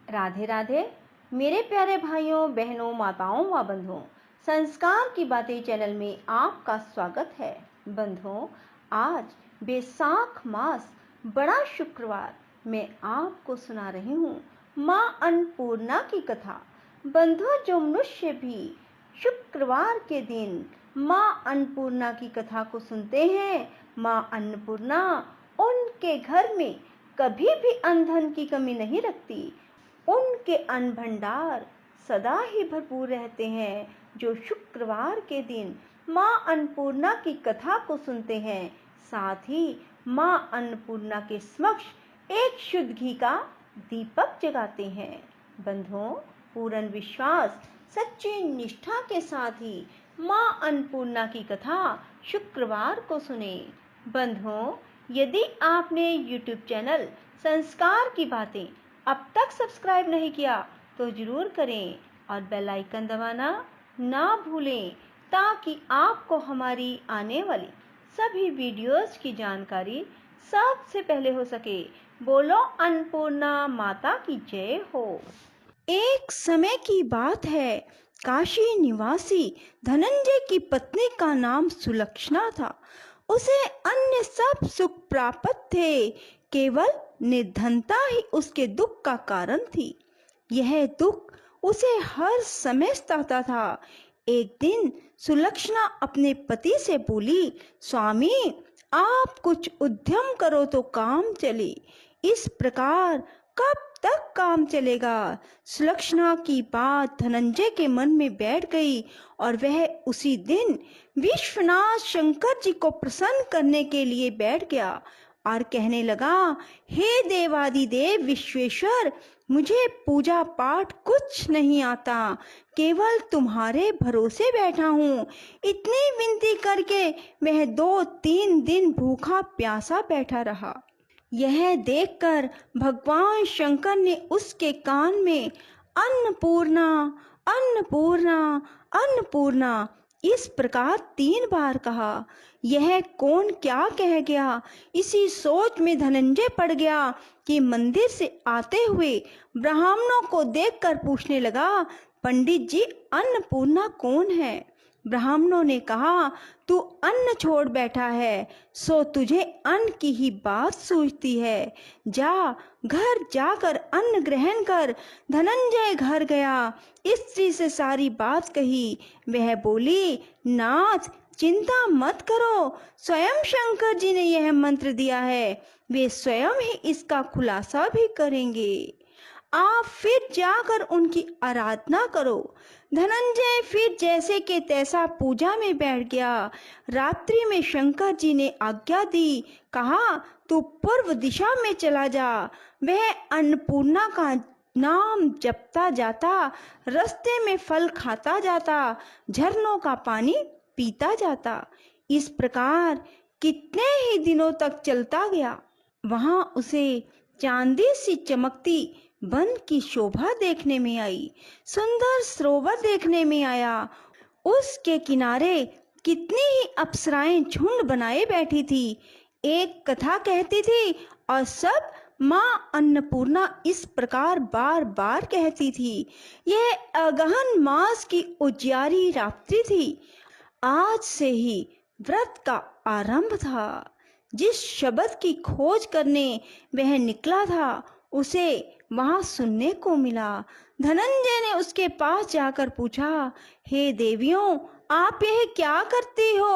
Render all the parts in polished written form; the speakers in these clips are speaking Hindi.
राधे राधे मेरे प्यारे भाइयों बहनों माताओं व बंधुओं, संस्कार की बातें चैनल में आपका स्वागत है। बंधुओं, आज बैसाख मास बड़ा शुक्रवार मैं आपको सुना रही हूँ माँ अन्नपूर्णा की कथा। बंधुओं, जो मनुष्य भी शुक्रवार के दिन माँ अन्नपूर्णा की कथा को सुनते हैं, माँ अन्नपूर्णा उनके घर में कभी भी अन्न धन की कमी नहीं रखती। उनके अन्न भंडार सदा ही भरपूर रहते हैं। जो शुक्रवार के दिन माँ अन्नपूर्णा की कथा को सुनते हैं, साथ ही माँ अन्नपूर्णा के समक्ष एक शुद्ध घी का दीपक जगाते हैं। बंधुओं, पूर्ण विश्वास सच्ची निष्ठा के साथ ही माँ अन्नपूर्णा की कथा शुक्रवार को सुने। बंधुओं, यदि आपने YouTube चैनल संस्कार की बातें अब तक सब्सक्राइब नहीं किया तो जरूर करें और बेल आइकन दबाना ना भूलें, ताकि आपको हमारी आने वाली सभी वीडियोस की जानकारी सबसे पहले हो सके। बोलो अन्नपूर्णा माता की जय हो। एक समय की बात है, काशी निवासी धनंजय की पत्नी का नाम सुलक्षणा था। उसे अन्य सब सुख प्राप्त थे, केवल निर्धनता ही उसके दुख का कारण थी। यह दुख उसे हर समय सताता था। एक दिन सुलक्षणा अपने पति से बोली, स्वामी, आप कुछ उद्यम करो तो काम चले। इस प्रकार कब तक काम चलेगा? सुलक्षणा की बात धनंजय के मन में बैठ गई और वह उसी दिन विश्वनाथ शंकर जी को प्रसन्न करने के लिए बैठ गया और कहने लगा, हे देवादिदेव विश्वेश्वर, मुझे पूजा पाठ कुछ नहीं आता, केवल तुम्हारे भरोसे बैठा हूँ। इतनी विनती करके वह 2-3 दिन भूखा प्यासा बैठा रहा। यह देखकर भगवान शंकर ने उसके कान में अन्नपूर्णा अन्नपूर्णा अन्नपूर्णा इस प्रकार 3 बार कहा। यह कौन क्या कह गया, इसी सोच में धनंजय पड़ गया कि मंदिर से आते हुए ब्राह्मणों को देखकर पूछने लगा, पंडित जी, अन्नपूर्णा कौन है? ब्राह्मणों ने कहा, तू अन्न छोड़ बैठा है, सो तुझे अन्न की ही बात सूझती है। जा, घर जाकर अन्न ग्रहण कर। धनंजय घर गया, स्त्री से सारी बात कही। वह बोली, नाथ, चिंता मत करो, स्वयं शंकर जी ने यह मंत्र दिया है, वे स्वयं ही इसका खुलासा भी करेंगे। आप फिर जाकर उनकी आराधना करो। धनंजय फिर जैसे के तैसा पूजा में बैठ गया। रात्रि में शंकर जी ने आज्ञा दी, कहा, तू पूर्व दिशा में चला जा। वह अन्नपूर्णा का नाम जपता जाता, रास्ते में फल खाता जाता, झरनों का पानी पीता जाता। इस प्रकार कितने ही दिनों तक चलता गया। वहां उसे चांदी सी चमकती वन की शोभा देखने में आई, सुंदर सरोवर देखने में आया। उसके किनारे कितनी ही अप्सराएं झुंड बनाए बैठी थी। एक कथा कहती थी और सब माँ अन्नपूर्णा इस प्रकार बार बार कहती थी। यह अगहन मास की उजियारी रात्रि थी। आज से ही व्रत का आरंभ था। जिस शब्द की खोज करने वह निकला था, उसे वहां सुनने को मिला। धनंजय ने उसके पास जाकर पूछा, हे देवियों, आप यह क्या करती हो?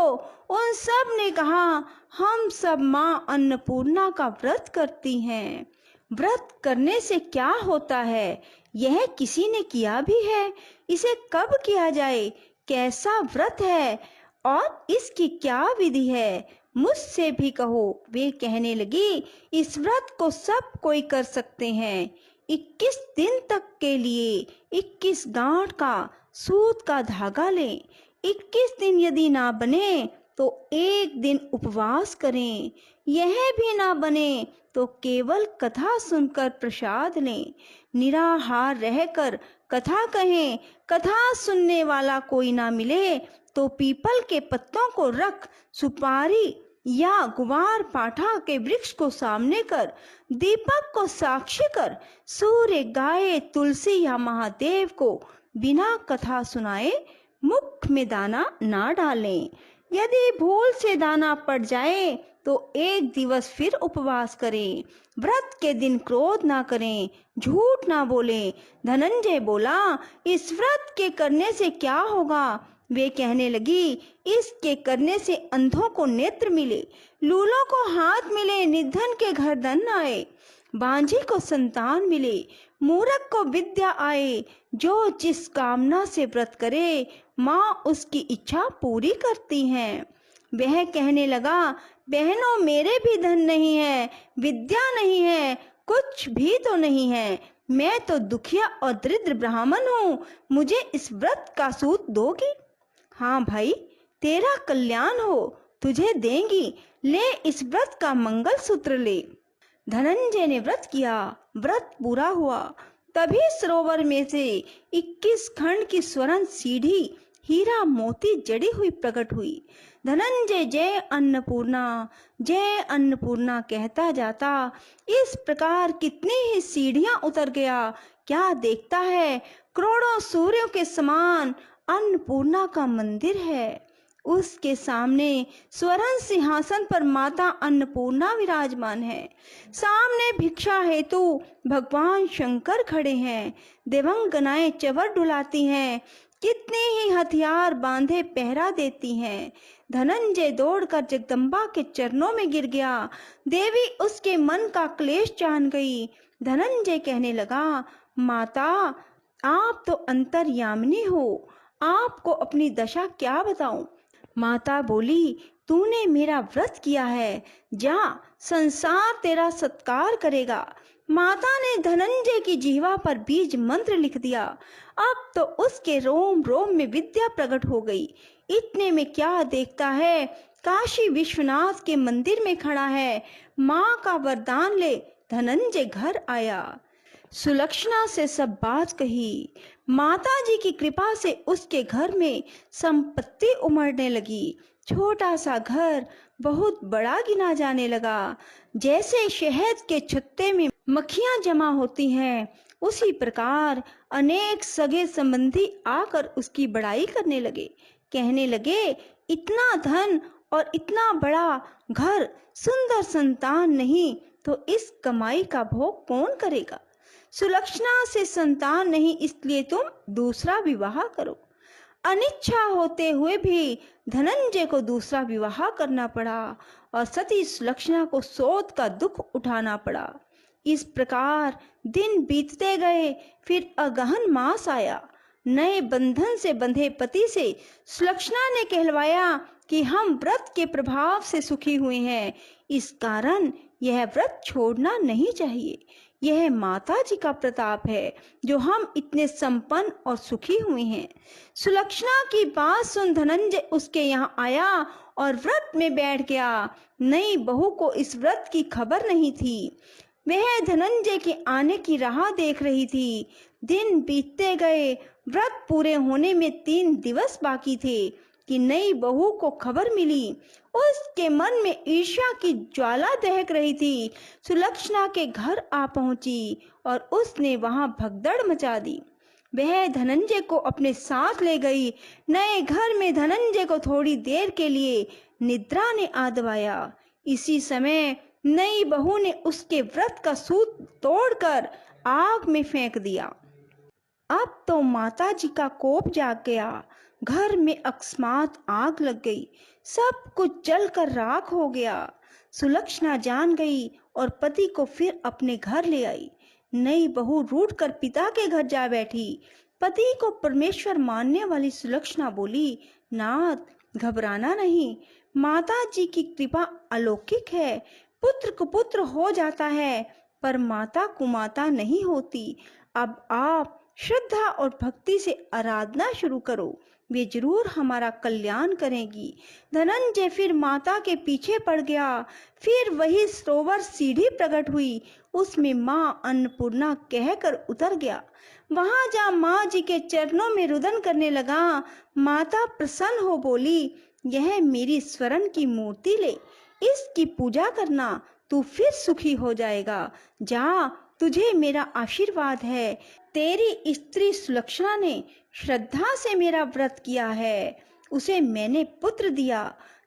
उन सब ने कहा, हम सब माँ अन्नपूर्णा का व्रत करती हैं। व्रत करने से क्या होता है? यह किसी ने किया भी है? इसे कब किया जाए? कैसा व्रत है और इसकी क्या विधि है? मुझसे भी कहो। वे कहने लगी, इस व्रत को सब कोई कर सकते हैं। 21 दिन तक के लिए 21 गांठ का सूत का धागा लें। 21 दिन यदि ना बने तो एक दिन उपवास करें। यह भी ना बने तो केवल कथा सुनकर प्रसाद लें। निराहार रहकर कथा कहें। कथा सुनने वाला कोई ना मिले तो पीपल के पत्तों को रख सुपारी या गुवार पाठा के वृक्ष को सामने कर, दीपक को साक्षी कर, सूर्य, गाय, तुलसी या महादेव को बिना कथा सुनाए मुख में दाना ना डालें। यदि भूल से दाना पड़ जाए तो एक दिवस फिर उपवास करें। व्रत के दिन क्रोध ना करें, झूठ ना बोलें। धनंजय बोला, इस व्रत के करने से क्या होगा? वे कहने लगी, इसके करने से अंधों को नेत्र मिले, लूलों को हाथ मिले, निर्धन के घर धन आए, बांझी को संतान मिले, मूर्ख को विद्या आए। जो जिस कामना से व्रत करे, माँ उसकी इच्छा पूरी करती हैं। वह कहने लगा, बहनों, मेरे भी धन नहीं है, विद्या नहीं है, कुछ भी तो नहीं है। मैं तो दुखिया और दरिद्र ब्राह्मण हूँ। मुझे इस व्रत का सूत दोगी? हाँ भाई, तेरा कल्याण हो, तुझे देंगी। ले, इस व्रत का मंगल सूत्र ले। धनंजय ने व्रत किया। व्रत पूरा हुआ। तभी सरोवर में से 21 खंड की स्वर्ण सीढ़ी हीरा मोती जड़ी हुई प्रकट हुई। धनंजय जय अन्नपूर्णा कहता जाता इस प्रकार कितनी ही सीढ़ियां उतर गया। क्या देखता है, करोड़ों सूर्यों के समान अन्नपूर्णा का मंदिर है। उसके सामने स्वर्ण सिंहासन पर माता अन्नपूर्णा विराजमान है। सामने भिक्षा हेतु भगवान शंकर खड़े हैं। देवंगनाएं चवर डुलाती हैं। कितने ही हथियार बांधे पहरा देती हैं। धनंजय दौड़कर जगदम्बा के चरणों में गिर गया। देवी उसके मन का क्लेश जान गई। धनंजय कहने लगा, माता, आप तो अंतर्यामिनी हो, आपको अपनी दशा क्या बताऊं? माता बोली, तूने मेरा व्रत किया है, जा, संसार तेरा सत्कार करेगा। माता ने धनंजय की जीवा पर बीज मंत्र लिख दिया। अब तो उसके रोम रोम में विद्या प्रकट हो गई। इतने में क्या देखता है, काशी विश्वनाथ के मंदिर में खड़ा है। माँ का वरदान ले धनंजय घर आया। सुलक्षणा से सब बात कही। माता जी की कृपा से उसके घर में संपत्ति उमड़ने लगी। छोटा सा घर बहुत बड़ा गिना जाने लगा। जैसे शहद के छत्ते में मक्खियां जमा होती हैं, उसी प्रकार अनेक सगे संबंधी आकर उसकी बड़ाई करने लगे। कहने लगे, इतना धन और इतना बड़ा घर, सुंदर संतान नहीं तो इस कमाई का भोग कौन करेगा? सुलक्षणा से संतान नहीं, इसलिए तुम दूसरा विवाह करो। अनिच्छा होते हुए भी धनंजय को दूसरा विवाह करना पड़ा और सती सुलक्षणा को शोध का दुख उठाना पड़ा। इस प्रकार दिन बीतते गए। फिर अगहन मास आया। नए बंधन से बंधे पति से सुलक्षणा ने कहलवाया कि हम व्रत के प्रभाव से सुखी हुए हैं, इस कारण यह व्रत छोड़ना नहीं चाहिए। यह माता जी का प्रताप है जो हम इतने संपन्न और सुखी हुए हैं। सुलक्षणा की बात सुन धनंजय उसके यहाँ आया और व्रत में बैठ गया। नई बहू को इस व्रत की खबर नहीं थी। वह धनंजय के आने की राह देख रही थी। दिन बीतते गए। व्रत पूरे होने में 3 दिवस बाकी थे कि नई बहू को खबर मिली। उसके मन में ईर्ष्या की ज्वाला दहक रही थी। सुलक्षणा के घर आ पहुंची और उसने वहां भगदड़ मचा दी। वह धनंजय को अपने साथ ले गई। नए घर में धनंजय को थोड़ी देर के लिए निद्रा ने आ दबाया। इसी समय नई बहू ने उसके व्रत का सूत तोड़कर आग में फेंक दिया। अब तो माता जी का कोप जाग गया। घर में अकस्मात आग लग गई। सब कुछ जलकर राख हो गया। सुलक्षणा जान गई और पति को फिर अपने घर ले आई। नई बहू रूठकर पिता के घर जा बैठी। पति को परमेश्वर मानने वाली सुलक्षणा बोली, नाथ, घबराना नहीं, माता जी की कृपा अलौकिक है। पुत्र कुपुत्र हो जाता है पर माता कुमाता नहीं होती। अब आप श्रद्धा और भक्ति से आराधना शुरू करो, वे जरूर हमारा कल्याण करेंगी। धनंजय फिर माता के पीछे पड़ गया। फिर वही सरोवर सीढ़ी प्रकट हुई। उसमें माँ अन्नपूर्णा कहकर उतर गया। वहां जा माँ जी के चरणों में रुदन करने लगा। माता प्रसन्न हो बोली, यह मेरी स्वर्ण की मूर्ति ले, इसकी पूजा करना, तू फिर सुखी हो जाएगा। जा, तुझे मेरा आशीर्वाद है। तेरी स्त्री सुलक्षणा ने श्रद्धा से मेरा व्रत किया है, उसे मैंने पुत्र दिया।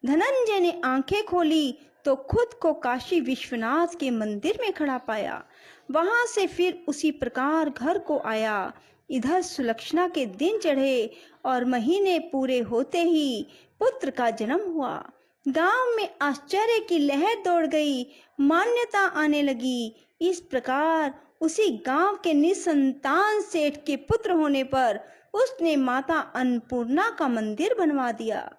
धनंजय ने आंखें खोली तो खुद को काशी विश्वनाथ के मंदिर में खड़ा पाया। वहां से फिर उसी प्रकार घर को आया। इधर सुलक्षणा के दिन चढ़े और महीने पूरे होते ही पुत्र का जन्म हुआ। गांव में आश्चर्य की लहर दौड़ गई, मान्यता आने लगी। इस प्रकार उसी गांव के निसंतान सेठ के पुत्र होने पर उसने माता अन्नपूर्णा का मंदिर बनवा दिया।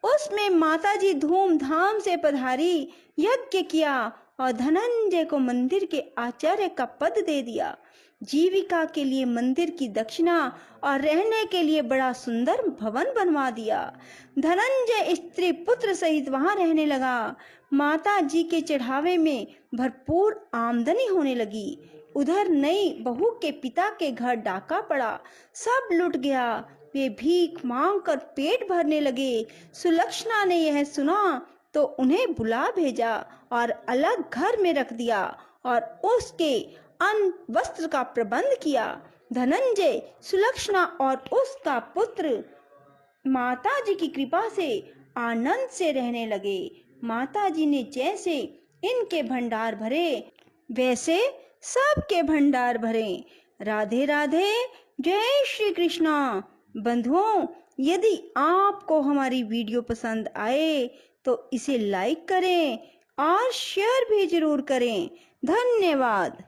उसमें माताजी धूमधाम से पधारी, यज्ञ किया और धनंजय को मंदिर के आचार्य का पद दे दिया। जीविका के लिए मंदिर की दक्षिणा और रहने के लिए बड़ा सुंदर भवन बनवा दिया। धनंजय स्त्री पुत्र सहित वहां रहने लगा। माता जी के चढ़ावे में भरपूर आमदनी होने लगी। उधर नई बहू के पिता के घर डाका पड़ा, सब लुट गया। वे भीख मांगकर पेट भरने लगे। सुलक्षणा ने यह सुना तो उन्हें बुला भेजा और अलग घर में रख दिया और उसके अन्न वस्त्र का प्रबंध किया। धनंजय, सुलक्षणा और उसका पुत्र माता जी की कृपा से आनंद से रहने लगे। माता जी ने जैसे इनके भंडार भरे, वैसे सबके भंडार भरे। राधे राधे, जय श्री कृष्णा। बंधुओं, यदि आपको हमारी वीडियो पसंद आए तो इसे लाइक करें और शेयर भी जरूर करें। धन्यवाद।